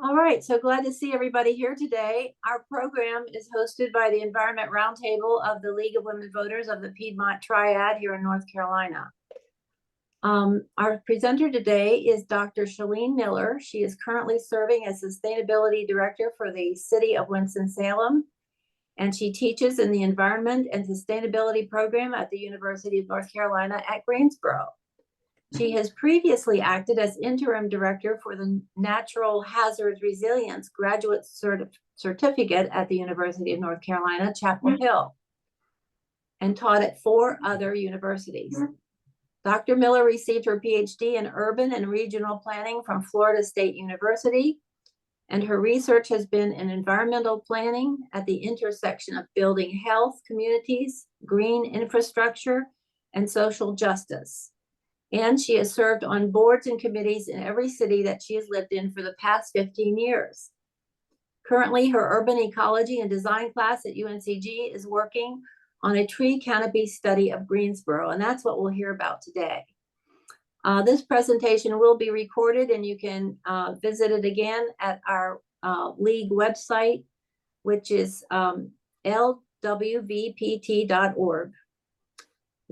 All right, so glad to see everybody here today. Our program is hosted by the Environment Roundtable of the League of Women Voters of the Piedmont Triad here in North Carolina. Our presenter today is Dr. Shaleen Miller. She is currently serving as Sustainability Director for the City of Winston-Salem, and she teaches in the Environment and Sustainability program at the University of North Carolina at Greensboro. She has previously acted as interim director for the Natural Hazards Resilience Graduate Certificate at the University of North Carolina, Chapel Hill, and taught at 4 other universities. Dr. Miller received her PhD in urban and regional planning from Florida State University, and her research has been in environmental planning at the intersection of building health, communities, green infrastructure, and social justice. And she has served on boards and committees in every city that she has lived in for the past 15 years. Currently, her urban ecology and design class at UNCG is working on a tree canopy study of Greensboro, and that's what we'll hear about today. This presentation will be recorded, and you can visit it again at our league website, which is lwvpt.org.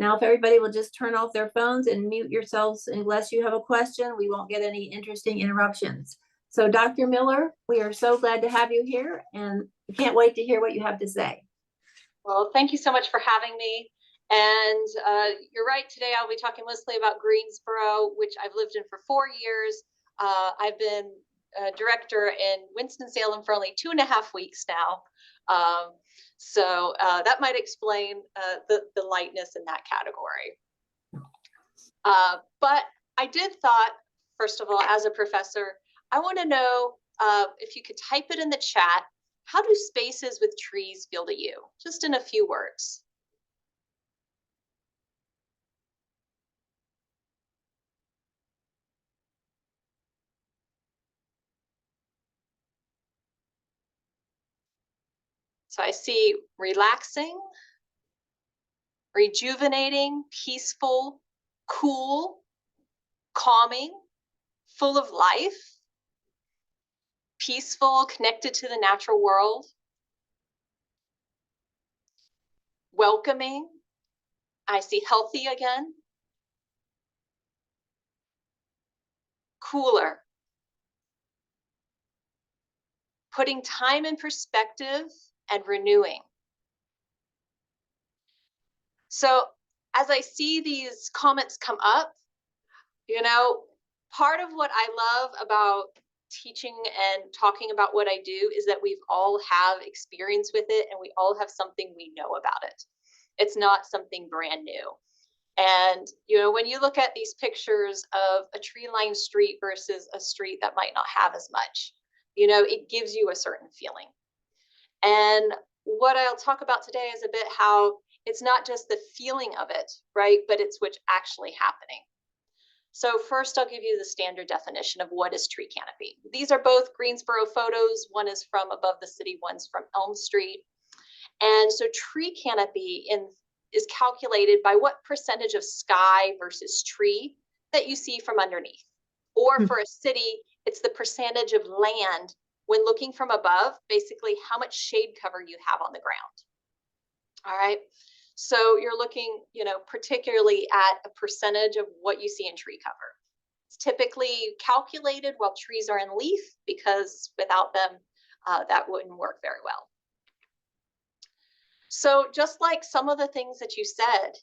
Now, if everybody will just turn off their phones and mute yourselves unless you have a question, we won't get any interesting interruptions. So Dr. Miller, we are so glad to have you here, and we can't wait to hear what you have to say. Well, thank you so much for having me. And you're right, today I'll be talking mostly about Greensboro, which I've lived in for 4 years. I've been director in Winston-Salem for only 2.5 weeks now. So that might explain the lightness in that category. But I did thought, first of all, as a professor, I want to know if you could type it in the chat, how do spaces with trees feel to you? Just in a few words. So I see relaxing, rejuvenating, peaceful, cool, calming, full of life, peaceful, connected to the natural world, welcoming. I see healthy again, cooler, putting time in perspective and renewing. So as I see these comments come up, you know, part of what I love about teaching and talking about what I do is that we've all have experience with it and we all have something we know about it. It's not something brand new. And, you know, when you look at these pictures of a tree-lined street versus a street that might not have as much, you know, it gives you a certain feeling. And what I'll talk about today is a bit how it's not just the feeling of it, right? But it's what's actually happening. So first, I'll give you the standard definition of what is tree canopy. These are both Greensboro photos. One is from above the city, one's from Elm Street. And so tree canopy is calculated by what percentage of sky versus tree that you see from underneath. Or for a city, it's the percentage of land when looking from above, basically how much shade cover you have on the ground. All right. So you're looking, you know, particularly at a percentage of what you see in tree cover. It's typically calculated while trees are in leaf because without them, that wouldn't work very well. So just like some of the things that you said,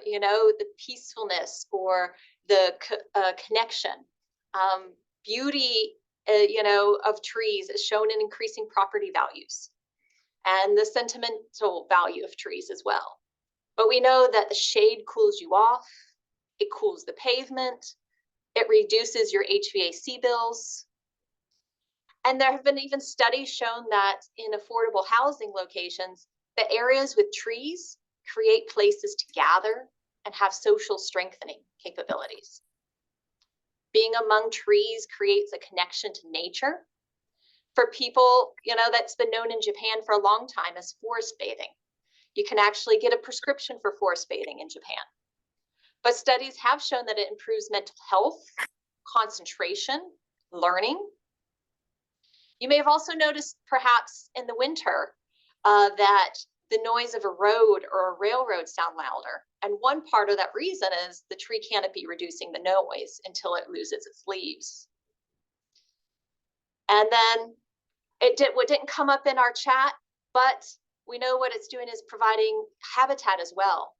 you know, the peacefulness or the connection, beauty, you know, of trees is shown in increasing property values and the sentimental value of trees as well. But we know that the shade cools you off, it cools the pavement, it reduces your HVAC bills. And there have been even studies shown that in affordable housing locations, the areas with trees create places to gather and have social strengthening capabilities. Being among trees creates a connection to nature. For people, you know, that's been known in Japan for a long time as forest bathing. You can actually get a prescription for forest bathing in Japan. But studies have shown that it improves mental health, concentration, learning. You may have also noticed perhaps in the winter that the noise of a road or a railroad sound louder. And one part of that reason is the tree canopy reducing the noise until it loses its leaves. And then what didn't come up in our chat, but we know what it's doing is providing habitat as well.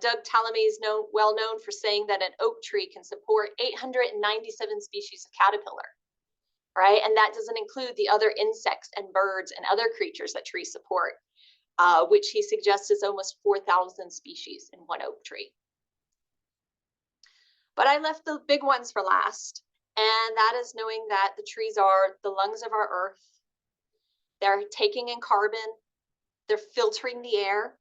Doug Tallamy is well known for saying that an oak tree can support 897 species of caterpillar, right? And that doesn't include the other insects and birds and other creatures that trees support, which he suggests is almost 4,000 species in one oak tree. But I left the big ones for last, and that is knowing that the trees are the lungs of our earth. They're taking in carbon, they're filtering the air,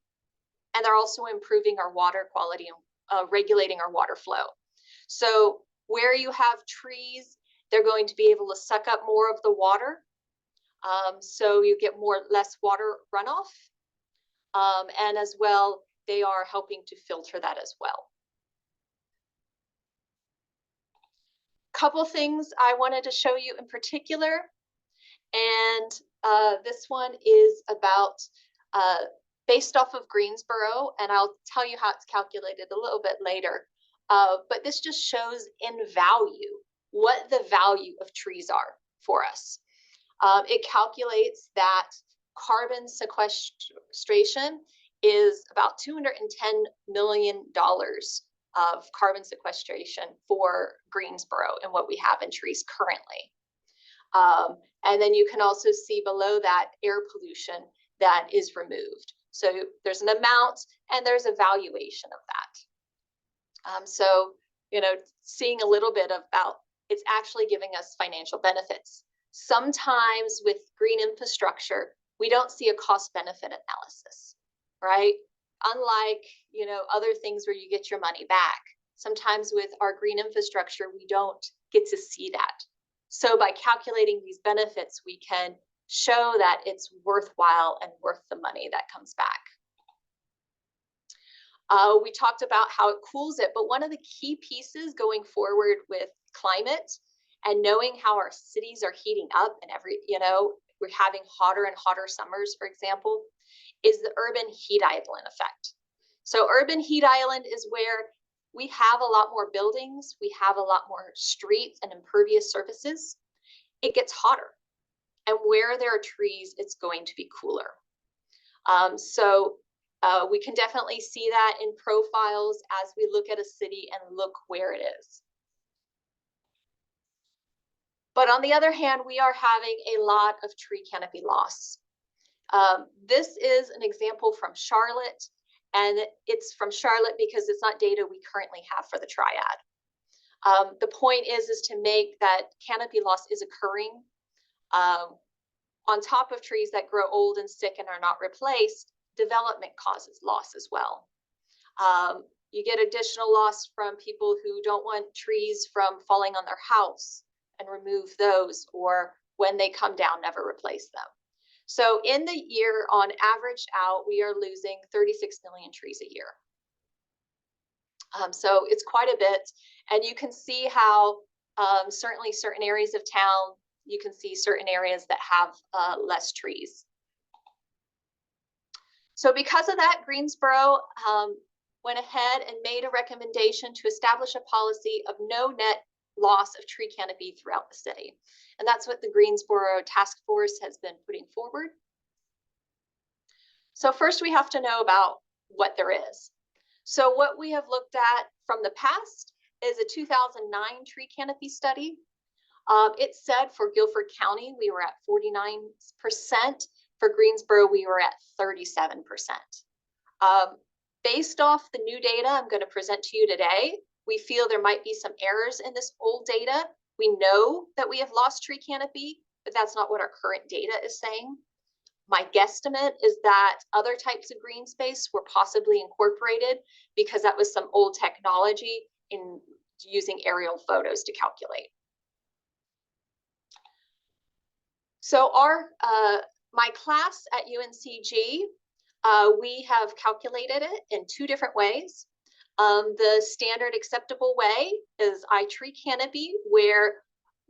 and they're also improving our water quality and regulating our water flow. So where you have trees, they're going to be able to suck up more of the water. So you get less water runoff. And as well, they are helping to filter that as well. Couple things I wanted to show you in particular. And this one is about based off of Greensboro, and I'll tell you how it's calculated a little bit later. But this just shows in value what the value of trees are for us. It calculates that carbon sequestration is about $210 million of carbon sequestration for Greensboro and what we have in trees currently. And then you can also see below that air pollution that is removed. So there's an amount and there's a valuation of that. So, you know, seeing a little bit about it's actually giving us financial benefits. Sometimes with green infrastructure, we don't see a cost benefit analysis, right? Unlike, you know, other things where you get your money back. Sometimes with our green infrastructure, we don't get to see that. So by calculating these benefits, we can show that it's worthwhile and worth the money that comes back. We talked about how it cools it, but one of the key pieces going forward with climate and knowing how our cities are heating up and we're having hotter and hotter summers, for example, is the urban heat island effect. So urban heat island is where we have a lot more buildings, we have a lot more streets and impervious surfaces. It gets hotter. And where there are trees, it's going to be cooler. We can definitely see that in profiles as we look at a city and look where it is. But on the other hand, we are having a lot of tree canopy loss. This is an example from Charlotte, and it's from Charlotte because it's not data we currently have for the triad. The point is to make that canopy loss is occurring on top of trees that grow old and sick and are not replaced. Development causes loss as well. You get additional loss from people who don't want trees from falling on their house and remove those, or when they come down, never replace them. So in the year, on average out, we are losing 36 million trees a year. So it's quite a bit. And you can see how certainly certain areas of town, you can see certain areas that have less trees. So because of that, Greensboro went ahead and made a recommendation to establish a policy of no net loss of tree canopy throughout the city. And that's what the Greensboro Task Force has been putting forward. So first we have to know about what there is. So what we have looked at from the past is a 2009 tree canopy study. It said for Guilford County, we were at 49%. For Greensboro, we were at 37%. Based off the new data I'm going to present to you today, we feel there might be some errors in this old data. We know that we have lost tree canopy, but that's not what our current data is saying. My guesstimate is that other types of green space were possibly incorporated because that was some old technology in using aerial photos to calculate. So my class at UNCG, we have calculated it in two different ways. The standard acceptable way is iTree Canopy, where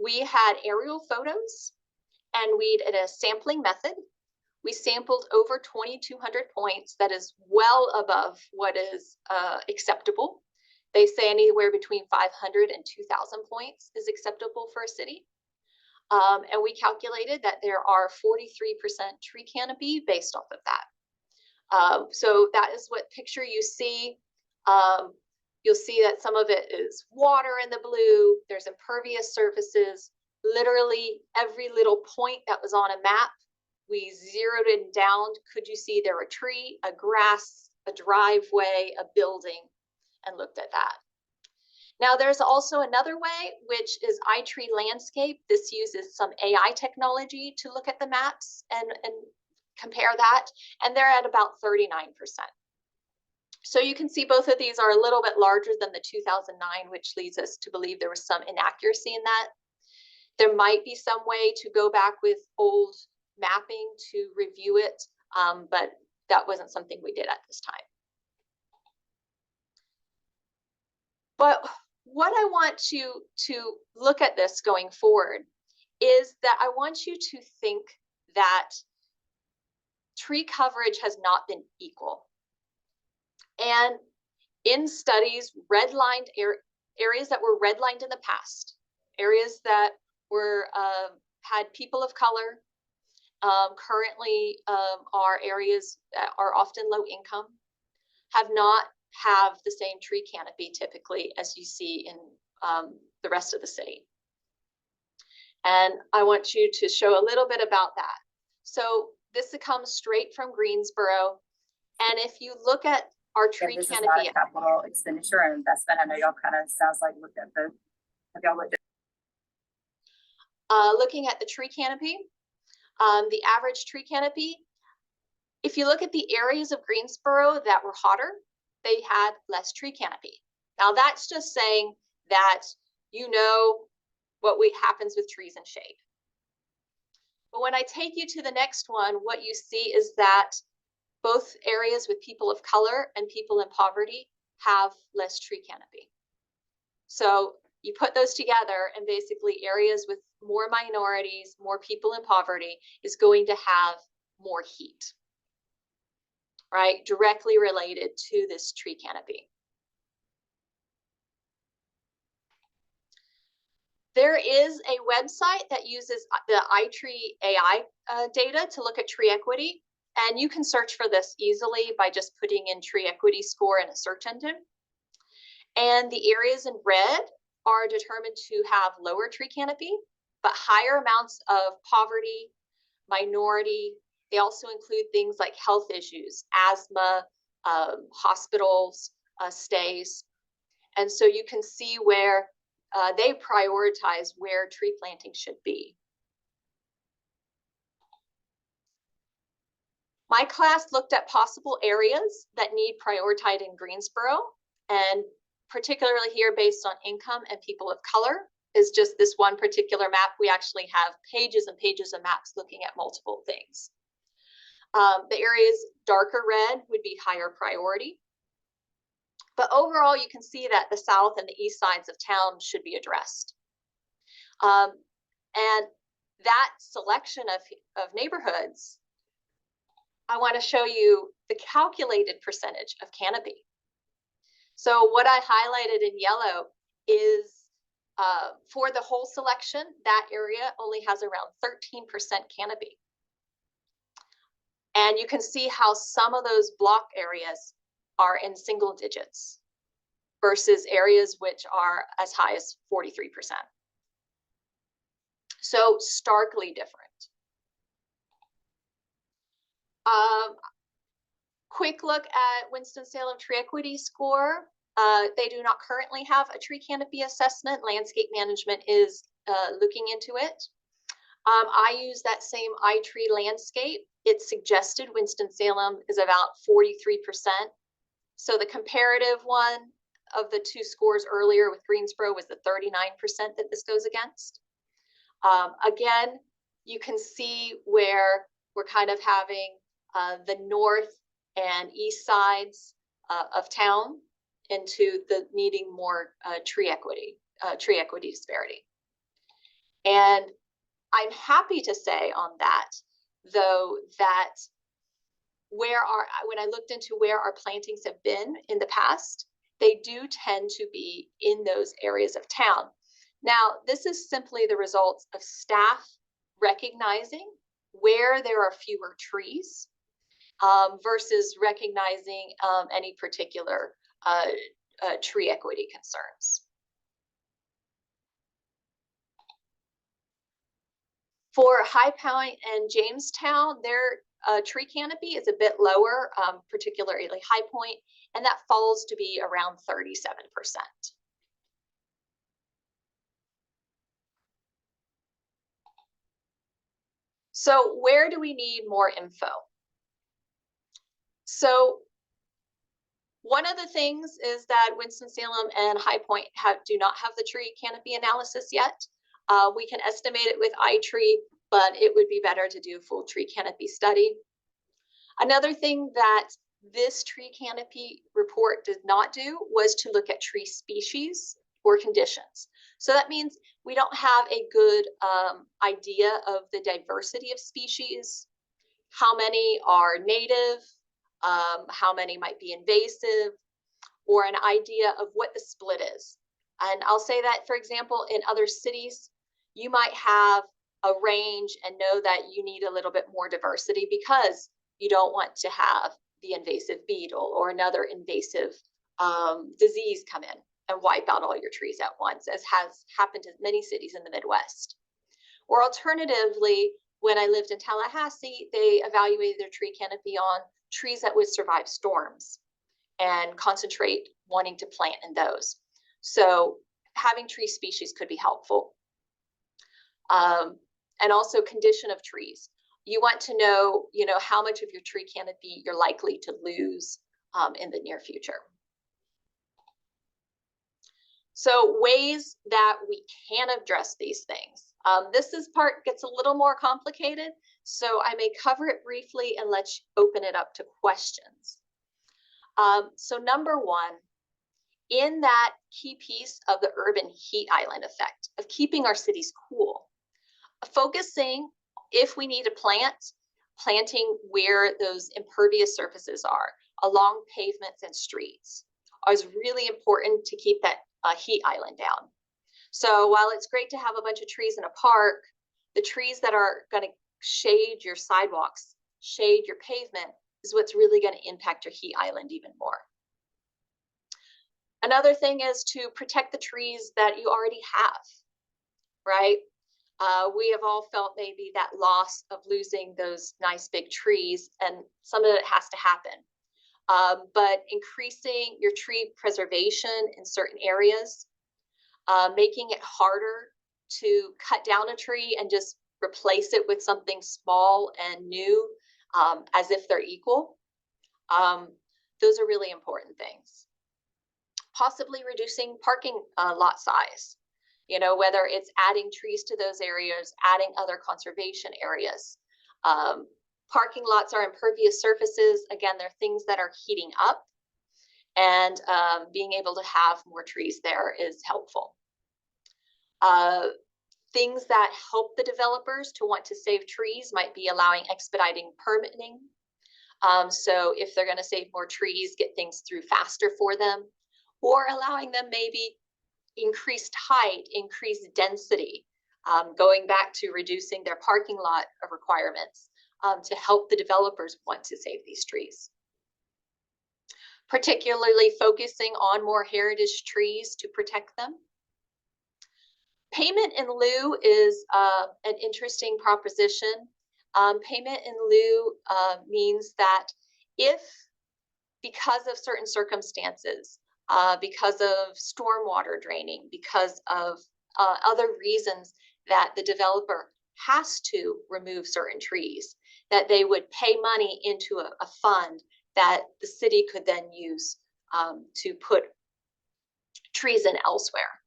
we had aerial photos and we did a sampling method. We sampled over 2,200 points. That is well above what is acceptable. They say anywhere between 500 and 2,000 points is acceptable for a city. And we calculated that there are 43% tree canopy based off of that. So that is what picture you see. You'll see that some of it is water in the blue. There's impervious surfaces. Literally every little point that was on a map, we zeroed it down. Could you see there a tree, a grass, a driveway, a building, and looked at that. Now there's also another way, which is iTree Landscape. This uses some AI technology to look at the maps and compare that, and they're at about 39%. So you can see both of these are a little bit larger than the 2009, which leads us to believe there was some inaccuracy in that. There might be some way to go back with old mapping to review it, but that wasn't something we did at this time. But what I want you to look at this going forward is that I want you to think that tree coverage has not been equal. And in studies, redlined areas that were redlined in the past, areas that were had people of color, currently are areas that are often low income, have not have the same tree canopy typically as you see in the rest of the city. And I want you to show a little bit about that. So this comes straight from Greensboro. And if you look at our tree this canopy, is not a capital expenditure and investment. I know y'all kind of sounds like looked at the, have y'all looked at looking at the tree canopy, the average tree canopy, if you look at the areas of Greensboro that were hotter, they had less tree canopy. Now that's just saying that you know what happens with trees and shade. But when I take you to the next one, what you see is that both areas with people of color and people in poverty have less tree canopy. So you put those together and basically areas with more minorities, more people in poverty is going to have more heat, right? Directly related to this tree canopy. There is a website that uses the iTree AI data to look at tree equity. And you can search for this easily by just putting in tree equity score in a search engine. And the areas in red are determined to have lower tree canopy, but higher amounts of poverty, minority. They also include things like health issues, asthma, hospitals, stays. And so you can see where they prioritize where tree planting should be. My class looked at possible areas that need prioritized in Greensboro, and particularly here based on income and people of color is just this one particular map. We actually have pages and pages of maps looking at multiple things. The areas darker red would be higher priority. But overall, you can see that the south and the east sides of town should be addressed. And that selection of neighborhoods, I want to show you the calculated percentage of canopy. So what I highlighted in yellow is for the whole selection, that area only has around 13% canopy. And you can see how some of those block areas are in single digits versus areas which are as high as 43%. So starkly different. Quick look at Winston-Salem tree equity score. They do not currently have a tree canopy assessment. Landscape management is looking into it. I use that same iTree Landscape. It suggested Winston-Salem is about 43%. So the comparative one of the two scores earlier with Greensboro was the 39% that this goes against. Again, you can see where we're kind of having the north and east sides of town into the needing more tree equity disparity. And I'm happy to say on that, though, that when I looked into where our plantings have been in the past, they do tend to be in those areas of town. Now, this is simply the results of staff recognizing where there are fewer trees versus recognizing any particular tree equity concerns. For High Point and Jamestown, their tree canopy is a bit lower, particularly High Point, and that falls to be around 37%. So where do we need more info? So one of the things is that Winston-Salem and High Point do not have the tree canopy analysis yet. We can estimate it with iTree, but it would be better to do a full tree canopy study. Another thing that this tree canopy report did not do was to look at tree species or conditions. So that means we don't have a good idea of the diversity of species, how many are native, how many might be invasive, or an idea of what the split is. And I'll say that, for example, in other cities, you might have a range and know that you need a little bit more diversity because you don't want to have the invasive beetle or another invasive disease come in and wipe out all your trees at once, as has happened in many cities in the Midwest. Or alternatively, when I lived in Tallahassee, they evaluated their tree canopy on trees that would survive storms and concentrate wanting to plant in those. So having tree species could be helpful. And also condition of trees. You want to know, how much of your tree canopy you're likely to lose in the near future. So ways that we can address these things. This part gets a little more complicated, so I may cover it briefly and let's open it up to questions. So number one, in that key piece of the urban heat island effect of keeping our cities cool, focusing, if we need to planting where those impervious surfaces are, along pavements and streets, is really important to keep that heat island down. So while it's great to have a bunch of trees in a park, the trees that are going to shade your sidewalks, shade your pavement, is what's really going to impact your heat island even more. Another thing is to protect the trees that you already have, right? We have all felt maybe that loss of losing those nice big trees, and some of it has to happen. But increasing your tree preservation in certain areas, making it harder to cut down a tree and just replace it with something small and new, as if they're equal. Those are really important things. Possibly reducing parking lot size, whether it's adding trees to those areas, adding other conservation areas. Parking lots are impervious surfaces. Again, they're things that are heating up, and being able to have more trees there is helpful. Things that help the developers to want to save trees might be allowing expediting permitting. So if they're going to save more trees, get things through faster for them, or allowing them maybe increased height, increased density, going back to reducing their parking lot requirements to help the developers want to save these trees. Particularly focusing on more heritage trees to protect them. Payment in lieu is an interesting proposition. Payment in lieu means that if, because of certain circumstances, because of stormwater draining, because of other reasons that the developer has to remove certain trees, that they would pay money into a fund that the city could then use to put trees in elsewhere.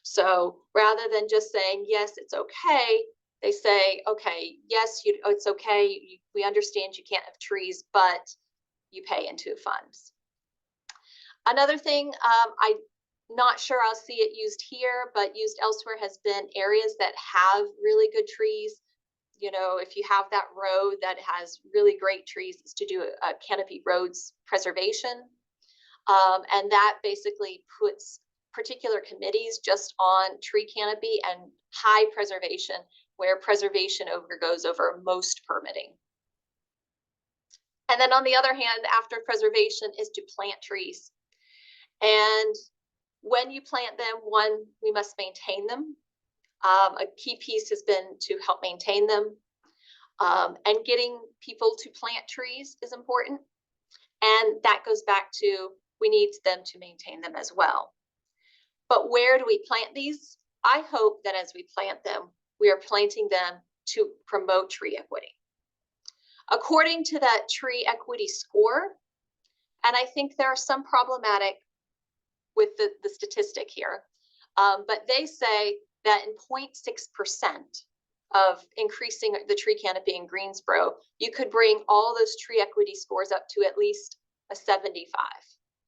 So rather than just saying, yes, it's okay, they say, okay, yes, it's okay, we understand you can't have trees, but you pay into funds. Another thing, I Not sure I'll see it used here, but used elsewhere has been areas that have really good trees. You know, if you have that road that has really great trees, is to do a canopy roads preservation. And that basically puts particular committees just on tree canopy and high preservation, where preservation goes over most permitting. And then on the other hand, after preservation is to plant trees. And when you plant them, one, we must maintain them. A key piece has been to help maintain them. And getting people to plant trees is important. And that goes back to, we need them to maintain them as well. But where do we plant these? I hope that as we plant them, we are planting them to promote tree equity. According to that tree equity score, and I think there are some problematic with the statistic here, but they say that in 0.6% of increasing the tree canopy in Greensboro, you could bring all those tree equity scores up to at least a 75,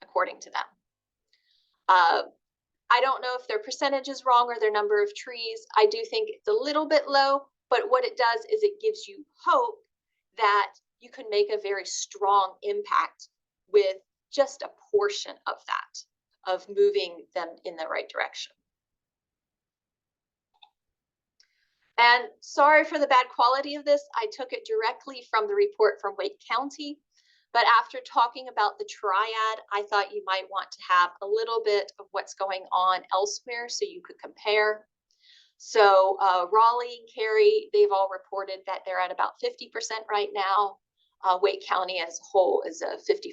according to them. I don't know if their percentage is wrong or their number of trees. I do think it's a little bit low, but what it does is it gives you hope that you can make a very strong impact with just a portion of that, of moving them in the right direction. And sorry for the bad quality of this. I took it directly from the report from Wake County. But after talking about the triad, I thought you might want to have a little bit of what's going on elsewhere so you could compare. So Raleigh and Cary, they've all reported that they're at about 50% right now. Wake County as a whole is 54%.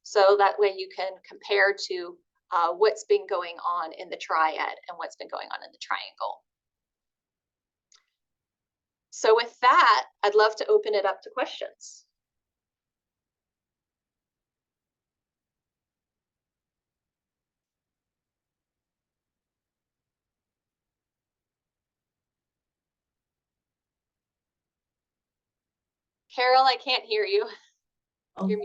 So that way you can compare to what's been going on in the triad and what's been going on in the triangle. So with that, I'd love to open it up to questions. Carol, I can't hear you. Oh. You're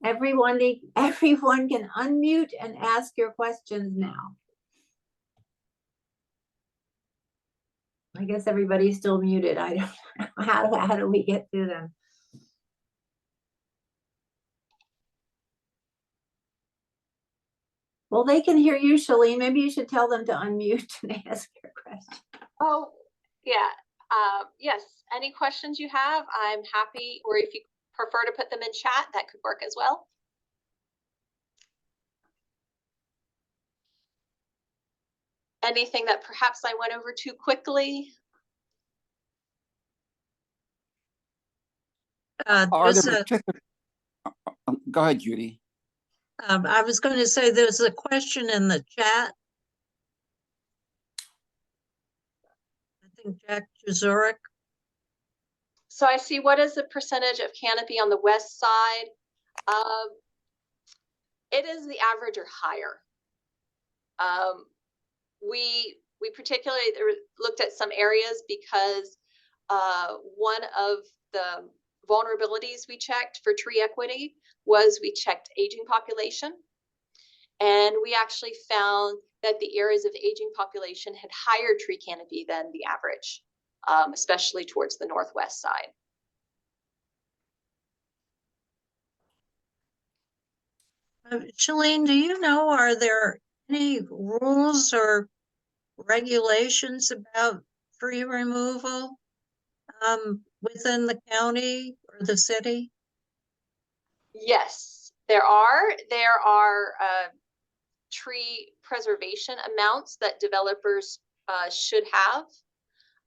Everyone can unmute and ask your questions now. I guess everybody's still muted. I don't know how do we get to them? Well, they can hear you, Shaleen. Maybe you should tell them to unmute and ask your question. Oh, yeah. Yes. Any questions you have, I'm happy, or if you prefer to put them in chat, that could work as well. Anything that perhaps I went over too quickly? Are there particular? Go ahead, Judy. I was going to say there's a question in the chat. I think Jack Jazurek. So I see, what is the percentage of canopy on the west side? It is the average or higher. We particularly looked at some areas because one of the vulnerabilities we checked for tree equity was we checked aging population. And we actually found that the areas of aging population had higher tree canopy than the average, especially towards the northwest side. Shaleen, do you know, are there any rules or regulations about tree removal within the county or the city? Yes, there are. There are tree preservation amounts that developers should have.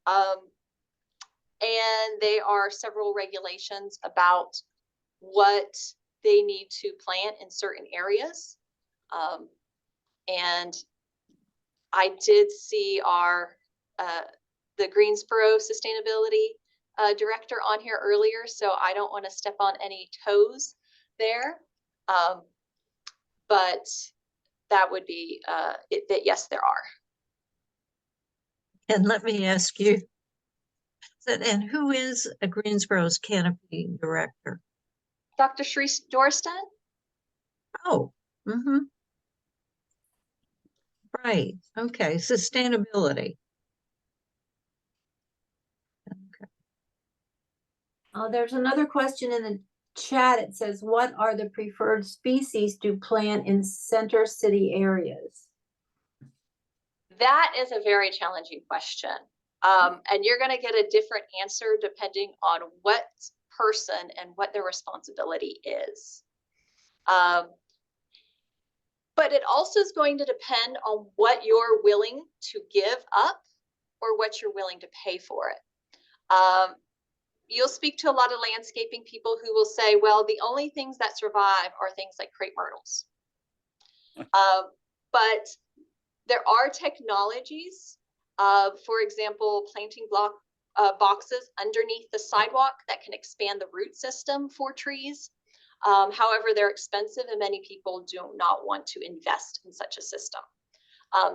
And there are several regulations about what they need to plant in certain areas. And I did see our the Greensboro sustainability director on here earlier, so I don't want to step on any toes there. But that would be that yes, there are. And let me ask you, and who is a Greensboro's Canopy director? Dr. Shreese Dorston? Oh, Right, okay, sustainability. There's another question in the chat. It says, what are the preferred species to plant in center city areas? That is a very challenging question. And you're going to get a different answer depending on what person and what their responsibility is. But it also is going to depend on what you're willing to give up or what you're willing to pay for it. You'll speak to a lot of landscaping people who will say, well, the only things that survive are things like crepe myrtles. But there are technologies, for example, planting boxes underneath the sidewalk that can expand the root system for trees. However, they're expensive and many people do not want to invest in such a system.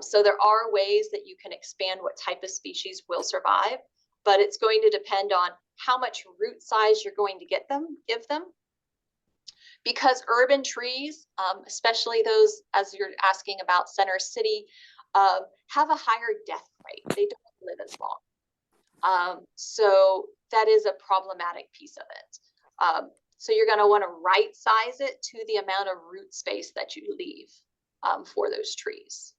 So there are ways that you can expand what type of species will survive, but it's going to depend on how much root size you're going to give them. Because urban trees, especially those, as you're asking about center city, have a higher death rate. They don't live as long. So that is a problematic piece of it. So you're going to want to right size it to the amount of root space that you leave for those trees.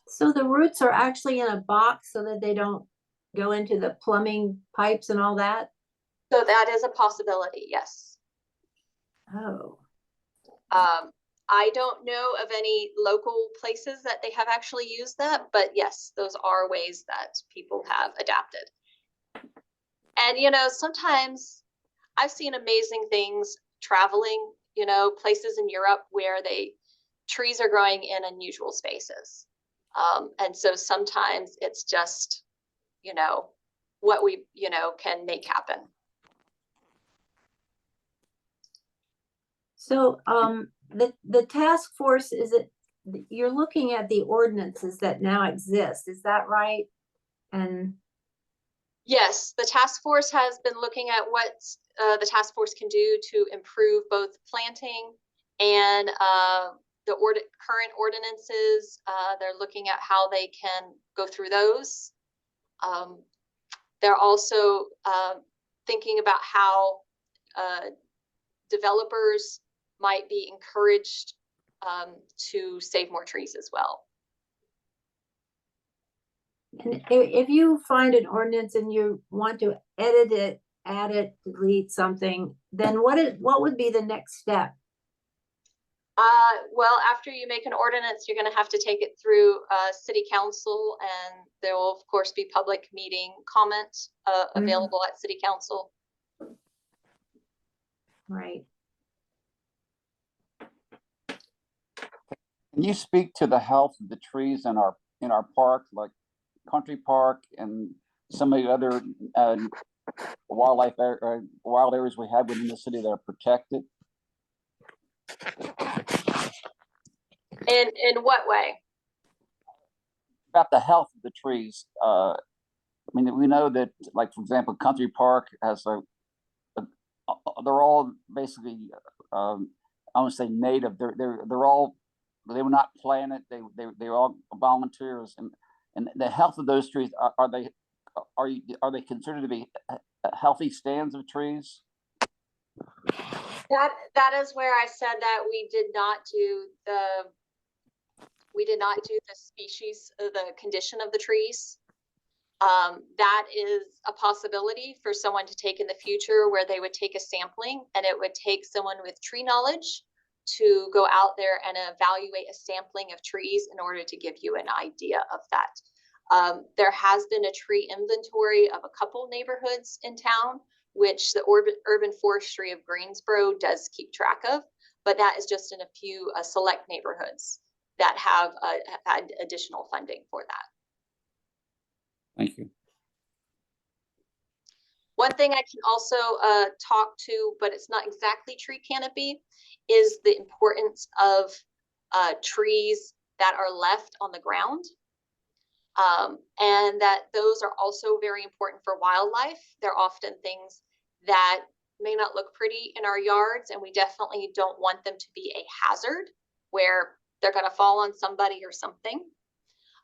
So the roots are actually in a box so that they don't go into the plumbing pipes and all that? So that is a possibility, yes. Oh. I don't know of any local places that they have actually used that, but yes, those are ways that people have adapted. And, you know, sometimes I've seen amazing things traveling, you know, places in Europe where trees are growing in unusual spaces. And so sometimes it's just, you know, what we, you know, can make happen. So the task force, is it, you're looking at the ordinances that now exist, is that right? And yes, the task force has been looking at what the task force can do to improve both planting and the current ordinances. They're looking at how they can go through those. They're also thinking about how developers might be encouraged to save more trees as well. And if you find an ordinance and you want to edit it, add it, delete something, then what would be the next step? Well, after you make an ordinance, you're going to have to take it through city council, and there will of course be public meeting comments available at city council. Right. Can you speak to the health of the trees in our park, like Country Park and some of the other wild areas we have within the city that are protected? In what way? About the health of the trees. I mean, we know that, like, for example, Country Park has they're all basically, I won't say native. They're all, they were not planted. They're all volunteers, and the health of those trees, are they considered to be healthy stands of trees? That is where I said that we did not do the species, the condition of the trees. That is a possibility for someone to take in the future, where they would take a sampling, and it would take someone with tree knowledge to go out there and evaluate a sampling of trees in order to give you an idea of that. There has been a tree inventory of a couple neighborhoods in town, which the urban forestry of Greensboro does keep track of, but that is just in a few select neighborhoods that have had additional funding for that. Thank you. One thing I can also talk to, but it's not exactly tree canopy, is the importance of trees that are left on the ground. And that those are also very important for wildlife. They're often things that may not look pretty in our yards, and we definitely don't want them to be a hazard where they're going to fall on somebody or something.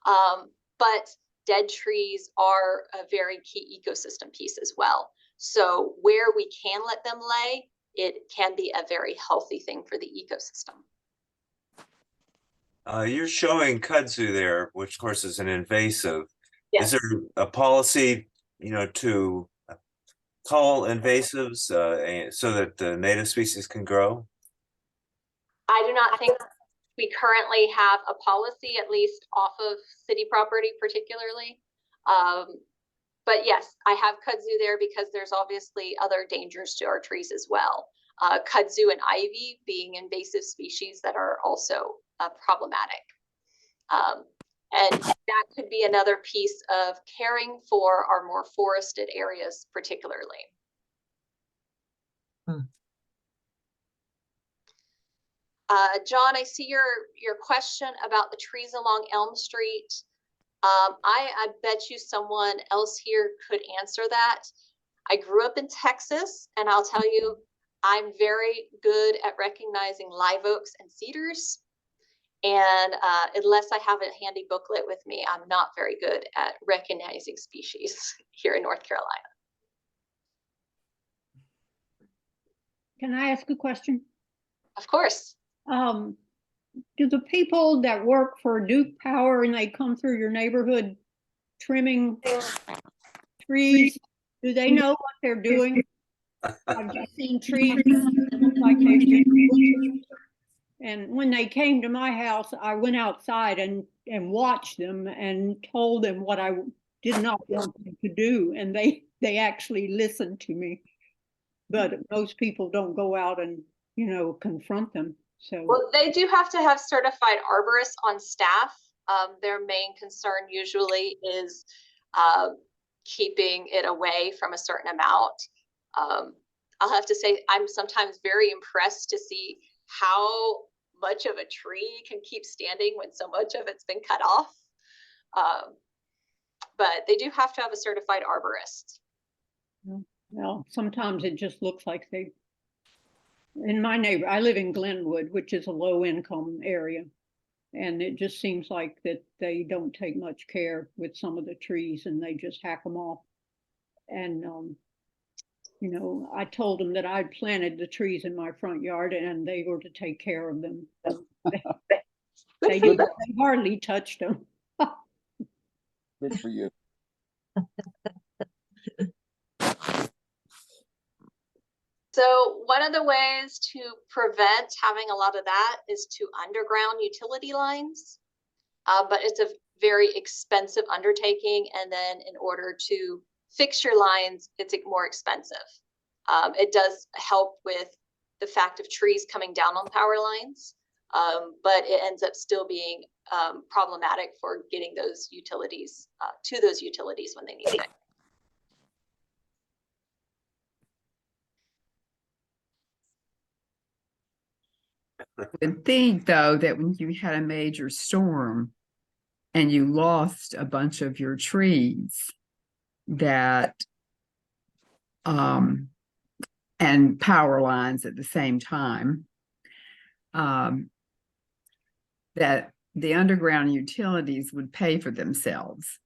But dead trees are a very key ecosystem piece as well. So where we can let them lay, it can be a very healthy thing for the ecosystem. You're showing kudzu there, which of course is an invasive. Yes. Is there a policy, to cull invasives so that the native species can grow? I do not think we currently have a policy, at least off of city property particularly. But yes, I have kudzu there because there's obviously other dangers to our trees as well. Kudzu and ivy being invasive species that are also problematic. And that could be another piece of caring for our more forested areas particularly. John, I see your question about the trees along Elm Street. I bet you someone else here could answer that. I grew up in Texas, and I'll tell you, I'm very good at recognizing live oaks and cedars. And unless I have a handy booklet with me, I'm not very good at recognizing species here in North Carolina. Can I ask a question? Of course. Do the people that work for Duke Power and they come through your neighborhood trimming trees, do they know what they're doing? I've just seen trees that look like they've been butchered. And when they came to my house, I went outside and watched them and told them what I did not want them to do. And they actually listened to me. But most people don't go out and, confront them. So Well, they do have to have certified arborists on staff. Their main concern usually is keeping it away from a certain amount. I'll have to say I'm sometimes very impressed to see how much of a tree can keep standing when so much of it's been cut off. But they do have to have a certified arborist. well, sometimes it just looks like in my neighbor, I live in Glenwood, which is a low income area. And it just seems like that they don't take much care with some of the trees and they just hack them off. And, I told them that I'd planted the trees in my front yard and they were to take care of them. They hardly touched them. Good for you. So one of the ways to prevent having a lot of that is to underground utility lines. But it's a very expensive undertaking. And then in order to fix your lines, it's more expensive. It does help with the fact of trees coming down on power lines, but it ends up still being problematic for getting those utilities to those utilities when they need it. I would think, though, that when you had a major storm and you lost a bunch of your trees, that and power lines at the same time, that the underground utilities would pay for themselves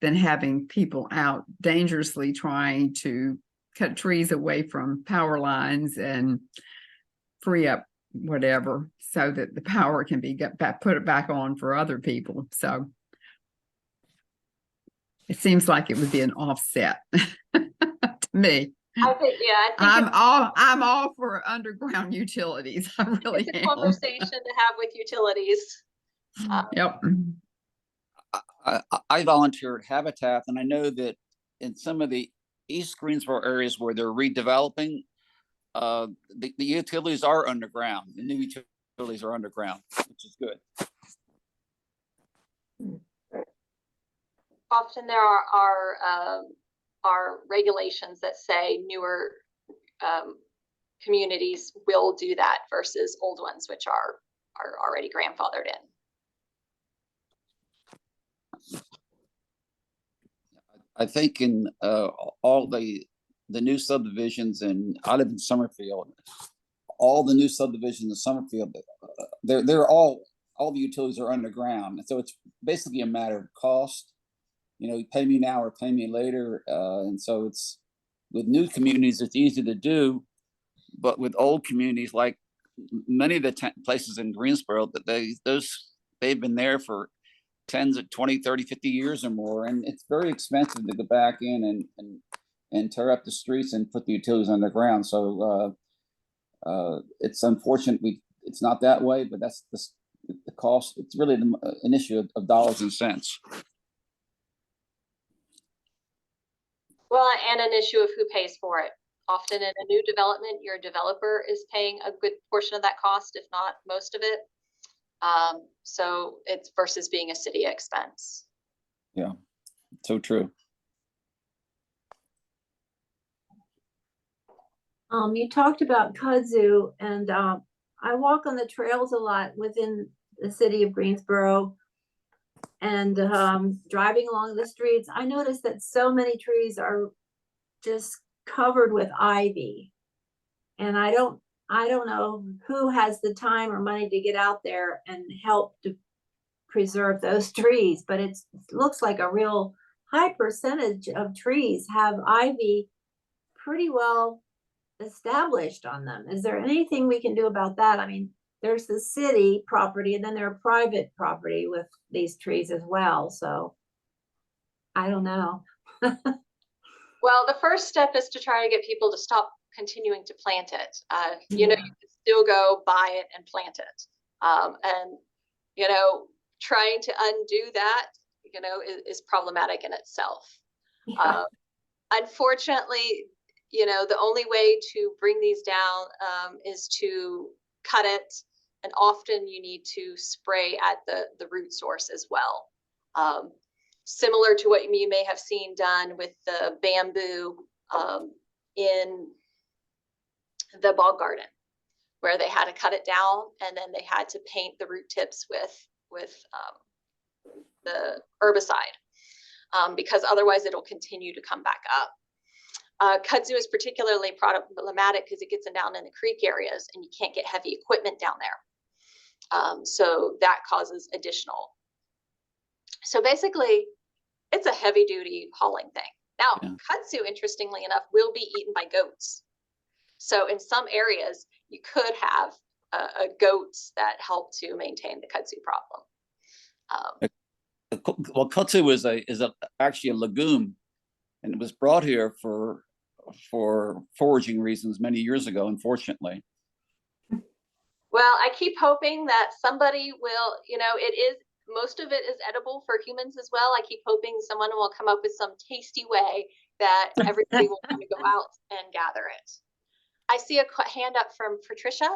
than having people out dangerously trying to cut trees away from power lines and free up whatever so that the power can be put back on for other people. So it seems like it would be an offset to me. I think I'm all for underground utilities. I really it's a am. conversation to have with utilities. Yep. I volunteer at Habitat, and I know that in some of the East Greensboro areas where they're redeveloping, the utilities are underground. The new utilities are underground, which is good. Often there are regulations that say newer communities will do that versus old ones, which are already grandfathered in. I think in all the new subdivisions, and I live in Summerfield, all the new subdivisions in Summerfield, they're all all the utilities are underground. And so it's basically a matter of cost. You know, you pay me now or pay me later. And so it's, with new communities, it's easy to do, but with old communities, like many of the places in Greensboro, that they've been there for 10 to 20, 30, 50 years or more. And it's very expensive to go back in and tear up the streets and put the utilities underground. So it's unfortunate it's not that way, but that's the cost. It's really an issue of dollars and cents. Well, and an issue of who pays for it. Often in a new development, your developer is paying a good portion of that cost, if not most of it. So it's versus being a city expense. Yeah, so true. You talked about kudzu, and I walk on the trails a lot within the city of Greensboro, and driving along the streets, I noticed that so many trees are just covered with ivy, and I don't know who has the time or money to get out there and help to preserve those trees, but it looks like a real high percentage of trees have ivy pretty well established on them. Is there anything we can do about that? I mean, there's the city property, and then there are private property with these trees as well. So I don't know. Well, the first step is to try to get people to stop continuing to plant it. You know, you can still go buy it and plant it. And, you know, trying to undo that, you know, is problematic in itself. Yeah. Unfortunately, you know, the only way to bring these down is to cut it. And often you need to spray at the root source as well. Similar to what you may have seen done with the bamboo in the bog garden, where they had to cut it down and then they had to paint the root tips with the herbicide, because otherwise it'll continue to come back up. Kudzu is particularly problematic because it gets down in the creek areas and you can't get heavy equipment down there. So that causes additional. So basically, it's a heavy duty hauling thing. Now, Yeah. kudzu, interestingly enough, will be eaten by goats. So in some areas, you could have goats that help to maintain the kudzu problem. Well, kudzu is actually a legume, and it was brought here for foraging reasons many years ago, unfortunately. Well, I keep hoping that somebody will, you know, most of it is edible for humans as well. I keep hoping someone will come up with some tasty way that everybody will want to go out and gather it. I see a hand up from Patricia.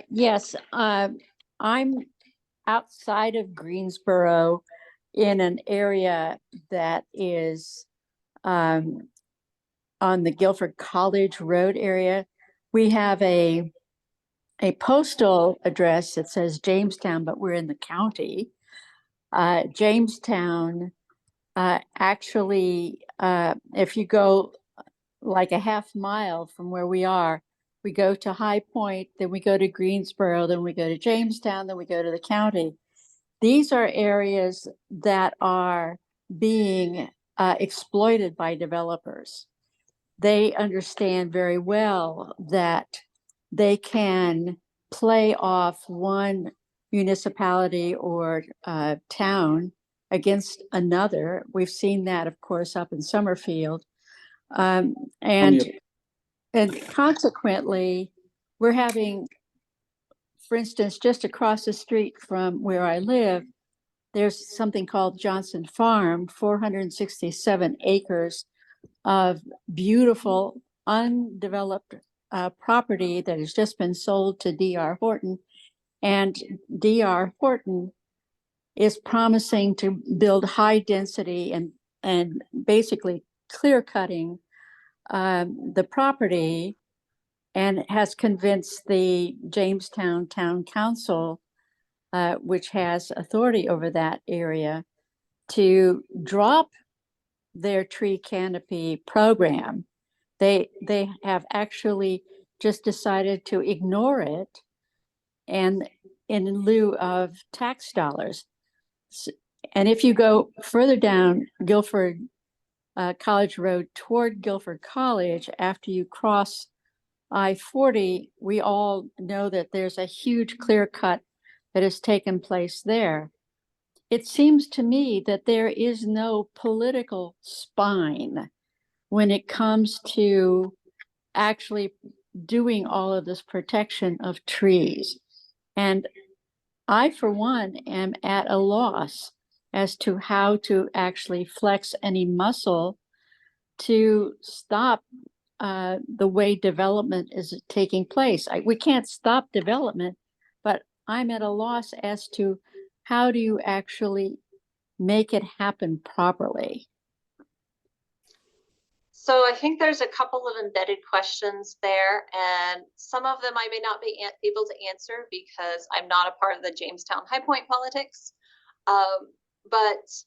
Yes, I'm outside of Greensboro in an area that is on the Guilford College Road area. We have a postal address that says Jamestown, but we're in the county. Jamestown, actually, if you go like a half mile from where we are, we go to High Point, then we go to Greensboro, then we go to Jamestown, then we go to the county. These are areas that are being exploited by developers. They understand very well that they can play off one municipality or town against another. We've seen that, of course, up in Summerfield. And consequently, we're having, for instance, just across the street from where I live, there's something called Johnson Farm, 467 acres of beautiful, undeveloped property that has just been sold to D.R. Horton. And D.R. Horton is promising to build high density and basically clear cutting the property, and has convinced the Jamestown Town Council, which has authority over that area, to drop their tree canopy program. They have actually just decided to ignore it, and in lieu of tax dollars. And if you go further down Guilford College Road toward Guilford College, after you cross I-40, we all know that there's a huge clear cut that has taken place there. It seems to me that there is no political spine when it comes to actually doing all of this protection of trees. And I, for one, am at a loss as to how to actually flex any muscle to stop the way development is taking place. We can't stop development, but I'm at a loss as to how do you actually make it happen properly. So I think there's a couple of embedded questions there, and some of them I may not be able to answer because I'm not a part of the Jamestown High Point politics. But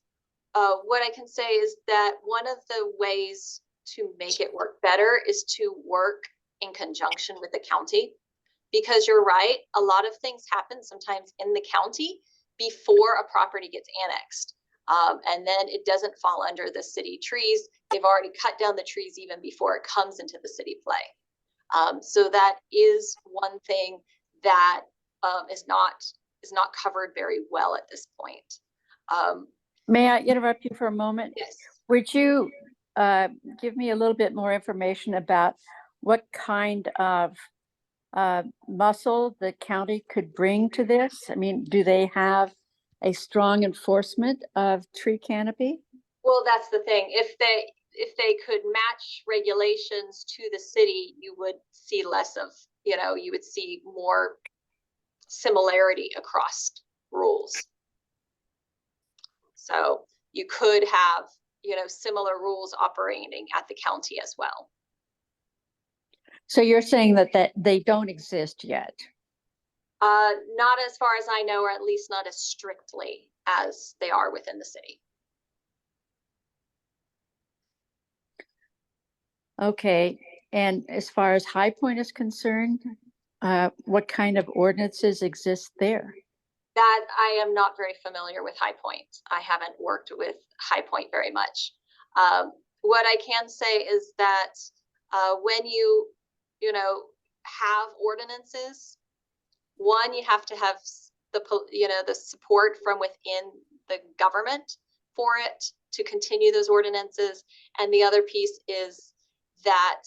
what I can say is that one of the ways to make it work better is to work in conjunction with the county, because you're right, a lot of things happen sometimes in the county before a property gets annexed. And then it doesn't fall under the city trees. They've already cut down the trees even before it comes into the city play. So that is one thing that is not covered very well at this point. May I interrupt you for a moment? Yes. Would you give me a little bit more information about what kind of muscle the county could bring to this? I mean, do they have a strong enforcement of tree canopy? Well, that's the thing. If they could match regulations to the city, you would see less of, you would see more similarity across rules. So you could have, similar rules operating at the county as well. So you're saying that they don't exist yet? Not as far as I know, or at least not as strictly as they are within the city. Okay, and as far as High Point is concerned, what kind of ordinances exist there? That I am not very familiar with High Point. I haven't worked with High Point very much. What I can say is that when you have ordinances, one, you have to have the support from within the government for it to continue those ordinances. And the other piece is that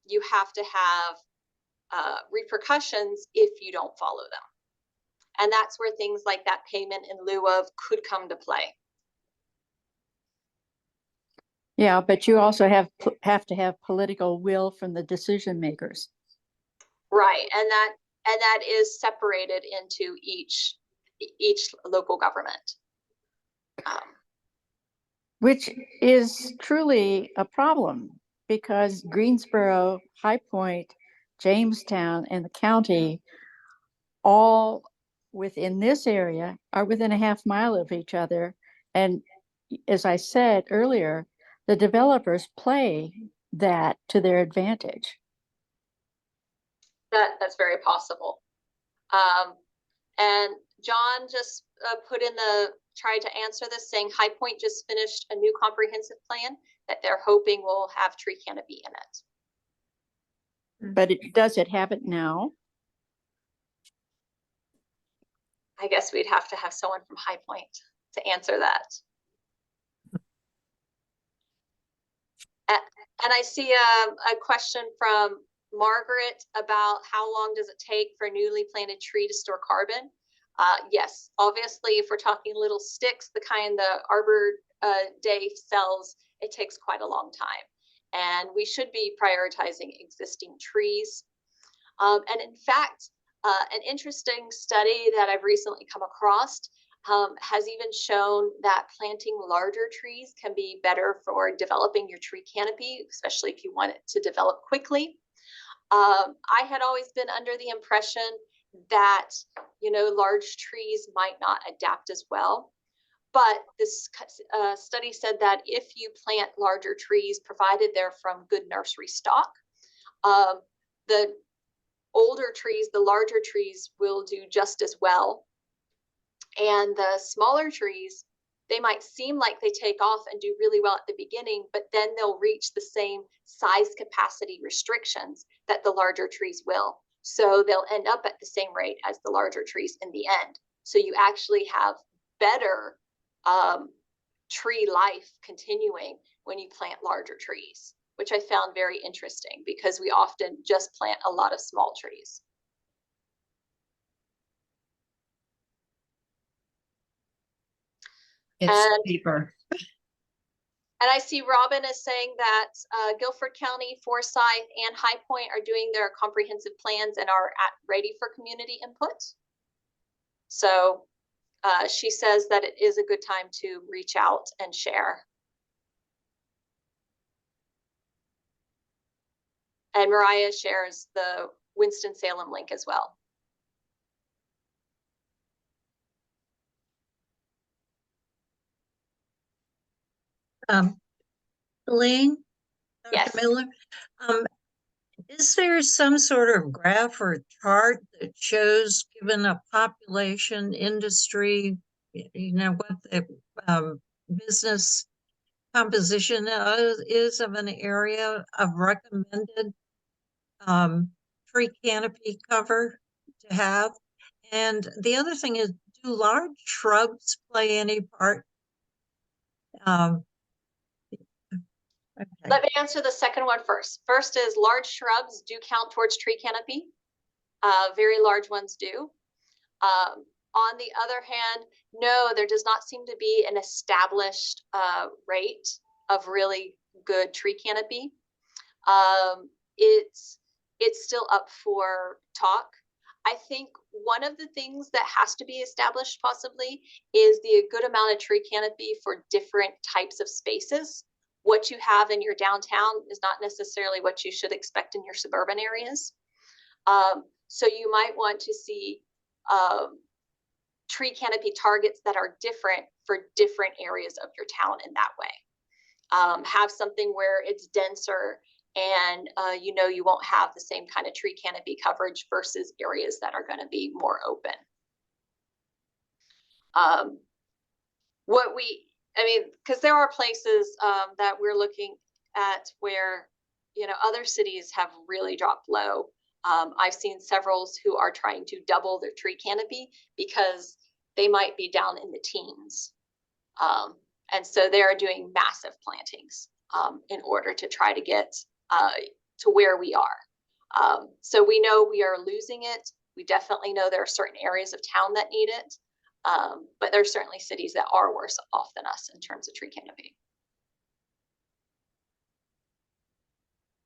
you have to have repercussions if you don't follow them. And that's where things like that payment in lieu of could come to play. Yeah, but you also have to have political will from the decision makers. Right, and that is separated into each local government. Which is truly a problem, because Greensboro, High Point, Jamestown, and the county, all within this area, are within a half mile of each other. And as I said earlier, the developers play that to their advantage. That's very possible. And John just tried to answer this, saying High Point just finished a new comprehensive plan that they're hoping will have tree canopy in it. But does it have it now? I guess we'd have to have someone from High Point to answer that. And I see a question from Margaret about how long does it take for a newly planted tree to store carbon? Yes, obviously, if we're talking little sticks, the kind the Arbor Day sells, it takes quite a long time. And we should be prioritizing existing trees. And in fact, an interesting study that I've recently come across has even shown that planting larger trees can be better for developing your tree canopy, especially if you want it to develop quickly. I had always been under the impression that, large trees might not adapt as well. But this study said that if you plant larger trees, provided they're from good nursery stock, the older trees, the larger trees will do just as well. And the smaller trees, they might seem like they take off and do really well at the beginning, but then they'll reach the same size capacity restrictions that the larger trees will. So they'll end up at the same rate as the larger trees in the end. So you actually have better tree life continuing when you plant larger trees, which I found very interesting because we often just plant a lot of small trees. It's And- cheaper. And I see Robin is saying that Guilford County, Forsyth, and High Point are doing their comprehensive plans and are ready for community input. So she says that it is a good time to reach out and share. And Mariah shares the Winston-Salem link as well. Elaine? Yes. Dr. Miller? Is there some sort of graph or chart that shows, given a population, industry, you know, what the business composition is of an area of recommended tree canopy cover to have? And the other thing is, do large shrubs play any part? Okay. Let me answer the second one first. First is large shrubs do count towards tree canopy. Very large ones do. On the other hand, no, there does not seem to be an established rate of really good tree canopy. It's still up for talk. I think one of the things that has to be established possibly is the good amount of tree canopy for different types of spaces. What you have in your downtown is not necessarily what you should expect in your suburban areas. So you might want to see tree canopy targets that are different for different areas of your town in that way. Have something where it's denser and you know you won't have the same kind of tree canopy coverage versus areas that are going to be more open. Because there are places that we're looking at where, you know, other cities have really dropped low. I've seen several who are trying to double their tree canopy because they might be down in the teens. And so they are doing massive plantings in order to try to get to where we are. So we know we are losing it. We definitely know there are certain areas of town that need it. But there are certainly cities that are worse off than us in terms of tree canopy.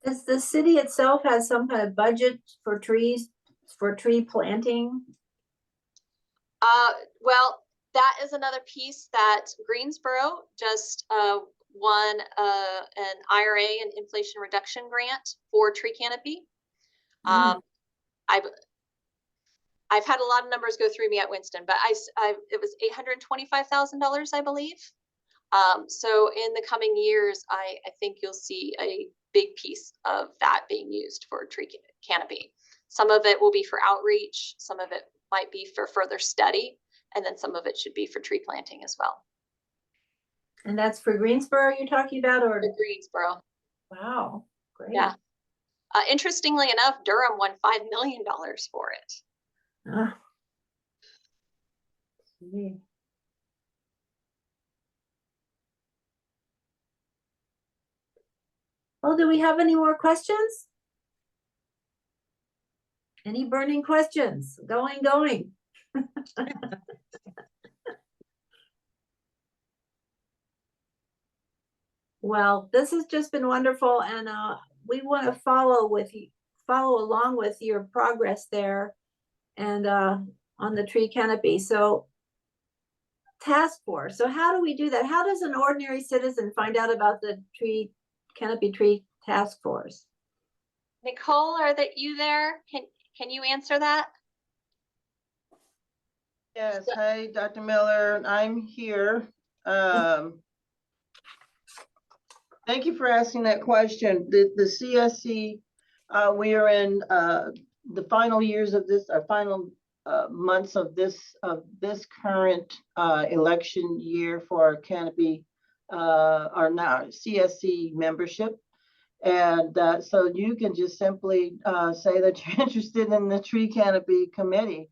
Does the city itself have some kind of budget for trees, for tree planting? Well, that is another piece that Greensboro just won an IRA, an Inflation Reduction Grant for tree canopy. I've had a lot of numbers go through me at Winston, but it was $825,000, I believe. So in the coming years, I think you'll see a big piece of that being used for tree canopy. Some of it will be for outreach, some of it might be for further study, and then some of it should be for tree planting as well. And that's for Greensboro you're talking about, or? For Greensboro. Wow, great. Yeah. Interestingly enough, Durham won $5 million for it. Ah. Yeah. Well, do we have any more questions? Any burning questions? Going. Well, this has just been wonderful, and we want to follow along with your progress there and on the tree canopy. So task force. So how do we do that? How does an ordinary citizen find out about the canopy tree task force? Nicole, are that you there? Can you answer that? Yes, hi, Dr. Miller, I'm here. Thank you for asking that question. The CSC, we are in the final years of this, our final months of this current election year for our Canopy, our now CSC membership. And so you can just simply say that you're interested in the Tree Canopy Committee.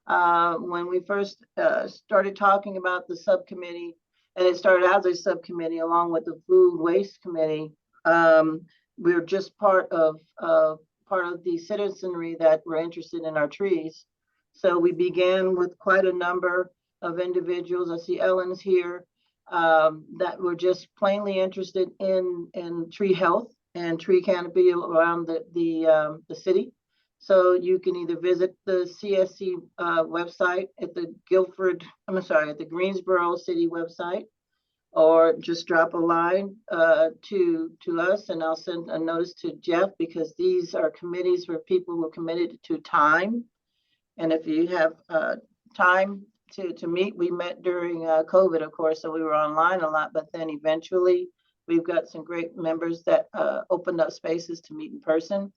When we first started talking about the subcommittee, and it started as a subcommittee along with the Food Waste Committee, we're just part of the citizenry that were interested in our trees. So we began with quite a number of individuals. I see Ellen's here, that were just plainly interested in tree health and tree canopy around the city. So you can either visit the CSC website at the at the Greensboro City website, or just drop a line to us, and I'll send a notice to Jeff, because these are committees where people were committed to time. And if you have time to meet, we met during COVID, of course, so we were online a lot, but then eventually we've got some great members that opened up spaces to meet in person.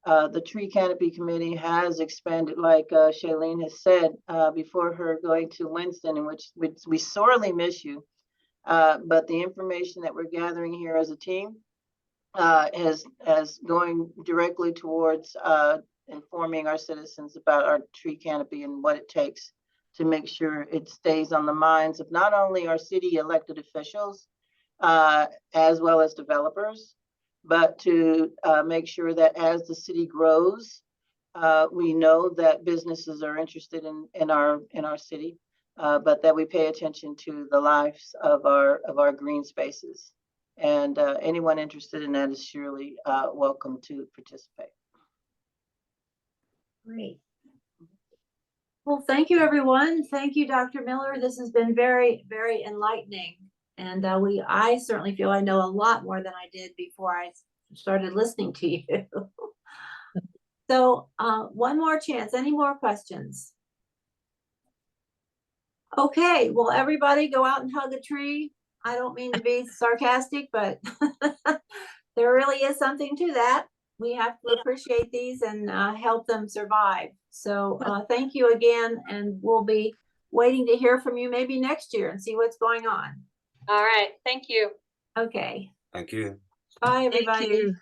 The Tree Canopy Committee has expanded, like Shaleen has said, before her going to Winston, in which we sorely miss you. But the information that we're gathering here as a team is going directly towards informing our citizens about our tree canopy and what it takes to make sure it stays on the minds of not only our city elected officials, as well as developers, but to make sure that as the city grows, we know that businesses are interested in our city, but that we pay attention to the lives of our green spaces. And anyone interested in that is surely welcome to participate. Great. Well, thank you, everyone. Thank you, Dr. Miller. This has been very, very enlightening. And I certainly feel I know a lot more than I did before I started listening to you. So one more chance. Any more questions? Okay, well, everybody go out and hug a tree. I don't mean to be sarcastic, but there really is something to that. We have to appreciate these and help them survive. So thank you again, and we'll be waiting to hear from you maybe next year and see what's going on. All right, thank you. Okay. Thank you. Bye, everybody. Thank you.